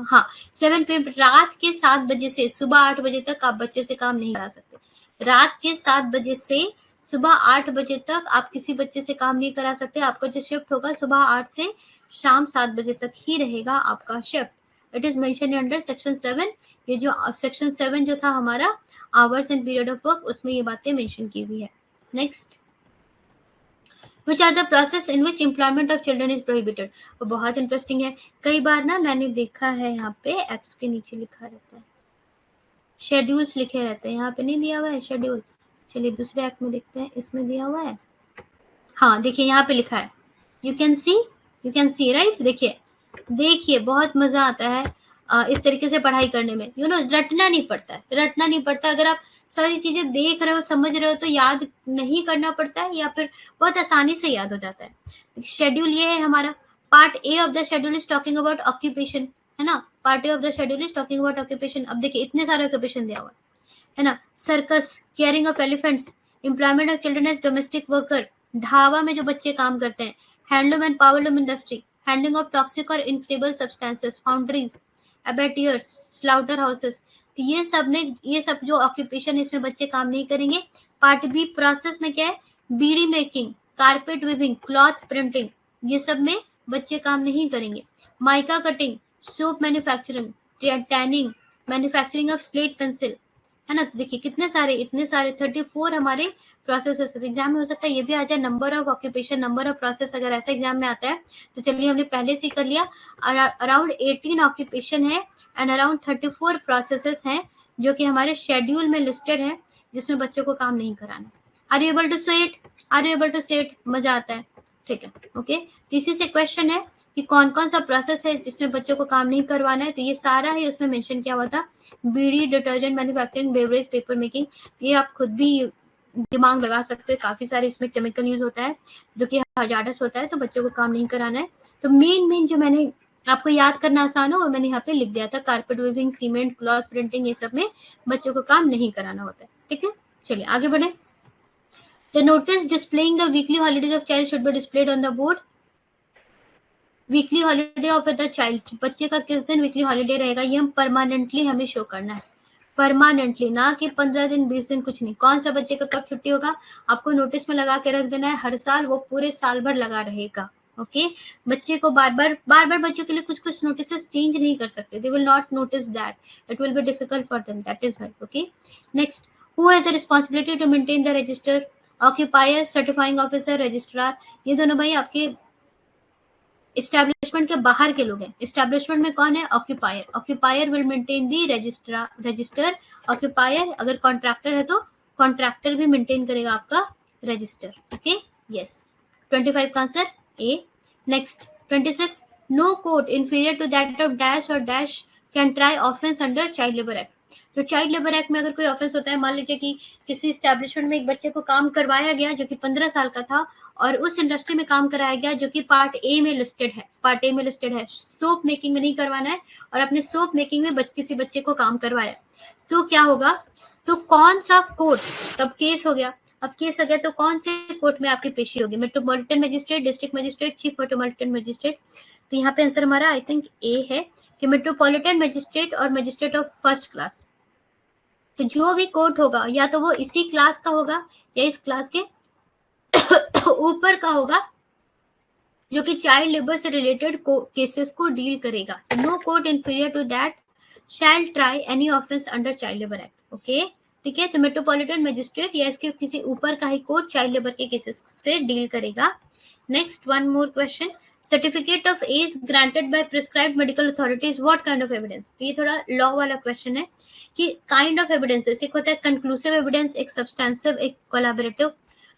हाँ, 7 PM, रात के 7 बजे से सुबह 8 बजे तक आप बच्चे से काम नहीं करा सकते। रात के 7 बजे से सुबह 8 बजे तक आप किसी बच्चे से काम नहीं करा सकते। आपका जो शिफ्ट होगा सुबह 8 से शाम 7 बजे तक ही रहेगा आपका shift. It is mention under section 7। ये जो सेक्शन 7 जो था हमारा hours and period of work, उसमें ये बातें मेंशन की हुई है। Next, Which are the process in which employment of children is prohibited। वो बहुत इंटरेस्टिंग है। कई बार ना मैंने देखा है यहाँ पे एक्ट्स के नीचे लिखा रहता है, शेड्यूल्स लिखे रहते हैं, यहाँ पे नहीं दिया हुआ है शेड्यूल। चलिए दूसरे एक्ट में देखते हैं, इसमें दिया हुआ है। हाँ देखिए यहाँ पे लिखा है, यू कैन सी राइट। देखिए बहुत मजा आता है इस तरीके से पढ़ाई करने में। रटना नहीं पड़ता। अगर आप सारी चीजें देख रहे हो, समझ रहे हो, तो याद नहीं करना पड़ता है, या फिर बहुत आसानी से याद हो जाता है। शेड्यूल ये है हमारा। Part A of the schedule is talking about occupation, है ना। Part A of the schedule is talking about occupation. अब देखिए इतने सारे ऑक्यूपेशन दिया हुआ है ना। Circus, caring of elephants, employment of children as domestic worker, dhaba में जो बच्चे काम करते हैं, handloom and powerloom industry, handling of toxic और inflammable substances, foundries, abattoirs, slaughter houses. तो ये सब में, ये सब जो ऑक्यूपेशन इसमें बच्चे काम नहीं करेंगे। पार्ट बी प्रोसेस में क्या है, bidi making, carpet weaving, cloth printing, ये सब में बच्चे काम नहीं करेंगे। Mica cutting, soap manufacturing, tanning, manufacturing of slate pencil, है ना। तो देखिए कितने सारे, इतने सारे 34 हमारे प्रोसेसेस एग्जाम में हो सकता है ये भी आ जाए। Number of occupation, number of process, अगर ऐसा एग्जाम में आता है तो चलिए हमने पहले से ही कर लिया। अराउंड 18 ऑक्यूपेशन है एंड अराउंड 34 प्रोसेसेस हैं जो कि हमारे शेड्यूल में लिस्टेड है, जिसमें बच्चों को काम नहीं कराना। Are you able to say it? Are you able to say it? मजा आता है, ठीक है, ओके। इसी से क्वेश्चन है कि कौन कौन सा प्रोसेस है जिसमें बच्चों को काम नहीं करवाना है, तो ये सारा ही उसमें मेंशन किया हुआ था। Bidi, detergent manufacturing, beverage, paper making, ये आप खुद भी दिमाग लगा सकते हैं। काफी सारे इसमें केमिकल यूज होता है जो कि हजारस होता है, तो बच्चों को काम नहीं कराना है। तो मेन जो मैंने आपको याद करना आसान हो वो मैंने यहाँ पे लिख दिया था, carpet weaving, cement, cloth printing, ये सब में बच्चों को काम नहीं कराना होता है, ठीक है। चलिए आगे बढ़े। The notice displaying the weekly holidays of child should be displayed on the board. Weekly holiday of the child, बच्चे का किस दिन वीकली हॉलीडे रहेगा, ये हम परमानेंटली हमें शो करना है, परमानेंटली, ना कि 15 दिन 20 दिन, कुछ नहीं। कौन सा बच्चे का कब छुट्टी होगा आपको नोटिस में लगा के रख देना है, हर साल वो पूरे साल भर लगा रहेगा, ओके। बच्चे को बार बार बच्चों के लिए कुछ कुछ नोटिस चेंज नहीं कर सकते, they will not notice that, it will be difficult for them, that is why, okay. Next, who has the responsibility to maintain the register, occupier, certifying officer, registrar, ये दोनों भाई आपके एस्टेब्लिशमेंट के बाहर के लोग हैं। एस्टेब्लिशमेंट में कौन है, occupier, occupier will maintain the register, occupier अगर कॉन्ट्रैक्टर है तो कॉन्ट्रैक्टर भी मेंटेन करेगा आपका रजिस्टर, ओके, यस। 25 का answer A. Next 26, no court inferior to that of dash और dash can try offence under child labour act. तो child labour act में अगर कोई ऑफेंस होता है, मान लीजिए कि किसी एस्टेब्लिशमेंट में एक बच्चे को काम करवाया गया जो कि 15 साल का था, और उस इंडस्ट्री में काम कराया गया जो कि पार्ट ए में लिस्टेड है, पार्ट ए में लिस्टेड है, सोप मेकिंग में नहीं करवाना है, और अपने सोप मेकिंग में किसी बच्चे को काम करवाया, तो क्या होगा, तो कौन सा कोर्ट, तब केस हो गया, अब केस हो गया तो कौन से कोर्ट में आपकी पेशी होगी, metropolitan magistrate, district magistrate, chief metropolitan magistrate. तो यहाँ पे आंसर हमारा आई थिंक ए है कि मेट्रोपॉलिटन मजिस्ट्रेट और मजिस्ट्रेट ऑफ फर्स्ट क्लास। तो जो भी कोर्ट होगा या तो वो इसी क्लास का होगा या इस क्लास के ऊपर का होगा, जो कि चाइल्ड लेबर से रिलेटेड केसेस को डील करेगा। No court inferior to that shall try any offence under child labour act, okay, ठीक है। तो मेट्रोपॉलिटन मजिस्ट्रेट या इसके किसी ऊपर का ही कोर्ट चाइल्ड लेबर के केसेस से डील करेगा। Next, one more question, certificate of age granted by prescribed medical authorities, what kind of evidence. तो ये थोड़ा लॉ वाला क्वेश्चन है कि काइंड ऑफ एविडेंस, एक होता है कंक्लूसिव एविडेंस, एक सब्सटेंसिव, एक कोलैबोरेटिव।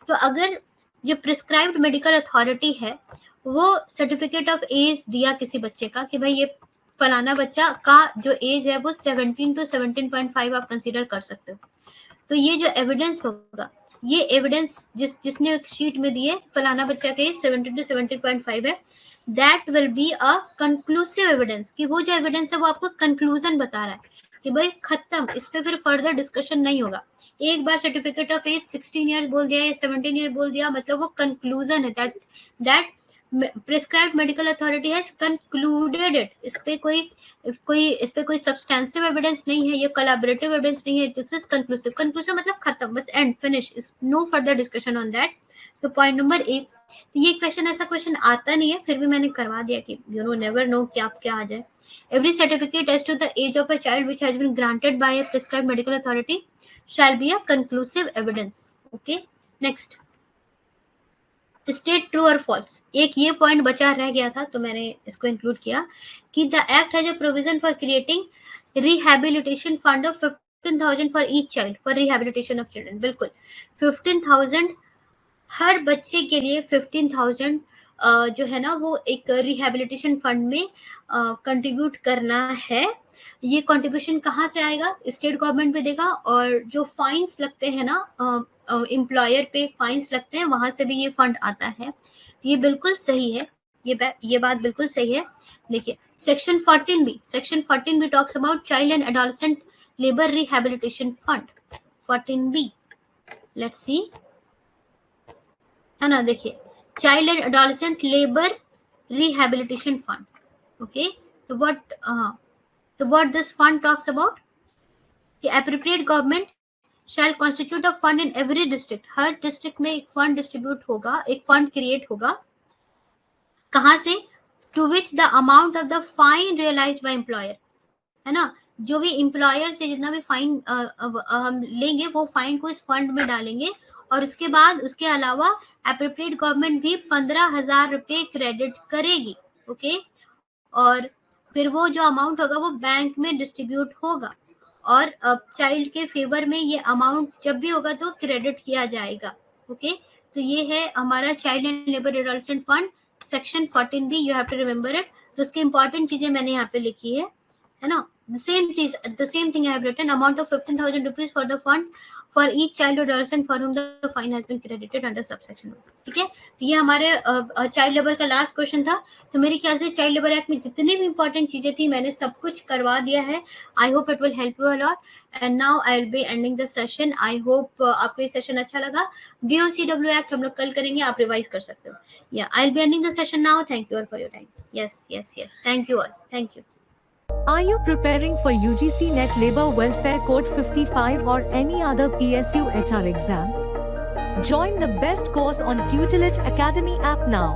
तो अगर जो प्रिस्क्राइब्ड मेडिकल अथॉरिटी है वो सर्टिफिकेट ऑफ एज दिया किसी बच्चे का कि भाई ये फलाना बच्चा का जो एज है वो 17 to 17.5 आप कंसीडर कर सकते हो, तो ये जो एविडेंस होगा, ये एविडेंस जिसने शीट में दिए फलाना बच्चा का एज 17 to 17.5 है, that will be a conclusive evidence, कि वो जो एविडेंस है वो आपको कंक्लूजन बता रहा है कि भाई खत्म, इस पे फिर फर्दर डिस्कशन नहीं होगा। एक बार सर्टिफिकेट ऑफ एज 16 ईयर बोल दिया या 17 ईयर बोल दिया, मतलब वो कंक्लूजन है, that prescribed medical authority has concluded it. इस पे कोई सब्सटेंसिव एविडेंस नहीं है, ये कोलैबोरेटिव एविडेंस नहीं है, दिस इज कंक्लूसिव। कंक्लूसिव मतलब खत्म, बस end, finish, no further discussion on that. तो पॉइंट नंबर ए। ये क्वेश्चन, ऐसा क्वेश्चन आता नहीं है, फिर भी मैंने करवा दिया कि यू नो नेवर नो क्या क्या आ जाए। Every certificate as to the age of a child which has been granted by a prescribed medical authority shall be a conclusive evidence. Okay. Next, state true or false. एक ये point बचा रह गया था तो मैंने इसको इंक्लूड किया कि the act has a provision for creating rehabilitation fund of 15,000 for each child for rehabilitation of children. बिल्कुल 15,000 हर बच्चे के लिए 15,000 जो है ना वो एक रिहेबिलिटेशन फंड में कंट्रीब्यूट करना है। ये कंट्रीब्यूशन कहाँ से आएगा, स्टेट गवर्नमेंट भी देगा, और जो फाइन्स लगते हैं ना एम्प्लॉयर पे फाइन्स लगते हैं वहां से भी ये फंड आता है। ये बिल्कुल सही है, ये बात बिल्कुल सही है। देखिए section 14B talks about child and adolescent labour rehabilitation fund 14B। Let's see, है ना, देखिए child and adolescent labour rehabilitation fund. Okay, so what this fund talks about? The appropriate government shall constitute a fund in every district. Her district में एक fund distribute होगा, एक fund create होगा. कहाँ से? To which the amount of the fine realised by employer, है ना, जो भी एम्प्लॉयर से जितना भी फाइन हम लेंगे वो फाइन को इस फंड में डालेंगे, और उसके बाद उसके अलावा एप्रोप्रिएट गवर्नमेंट भी 15,000 रुपये क्रेडिट करेगी. ओके, और फिर वो जो अमाउंट होगा वो बैंक में डिस्ट्रीब्यूट होगा, और चाइल्ड के फेवर में ये अमाउंट जब भी होगा तो क्रेडिट किया जाएगा. ओके, तो ये है हमारा child and labour adolescent fund section 14B. You have to remember it. तो उसकी इंपॉर्टेंट चीजें मैंने यहाँ पे लिखी है ना. The same thing I have written. Amount of 15,000 rupees for the fund for each child or adolescent for whom the fine has been credited under subsection 1. ठीक है, तो ये हमारे चाइल्ड लेबर का लास्ट क्वेश्चन था. तो मेरे ख्याल से चाइल्ड लेबर एक्ट में जितनी भी इंपॉर्टेंट चीजें थी मैंने सब कुछ करवा दिया है. I hope it will help you a lot. And now I will be ending the session. I hope आपको ये सेशन अच्छा लगा. DOCW एक्ट हम लोग कल करेंगे, आप रिवाइज कर सकते हो. या I will be ending the session now. Thank you all for your time. Yes, thank you all. Thank you. Are you preparing for UGC Net Labor Welfare Code 55 or any other PSU HR exam? Join the best course on Tutelage Academy app now.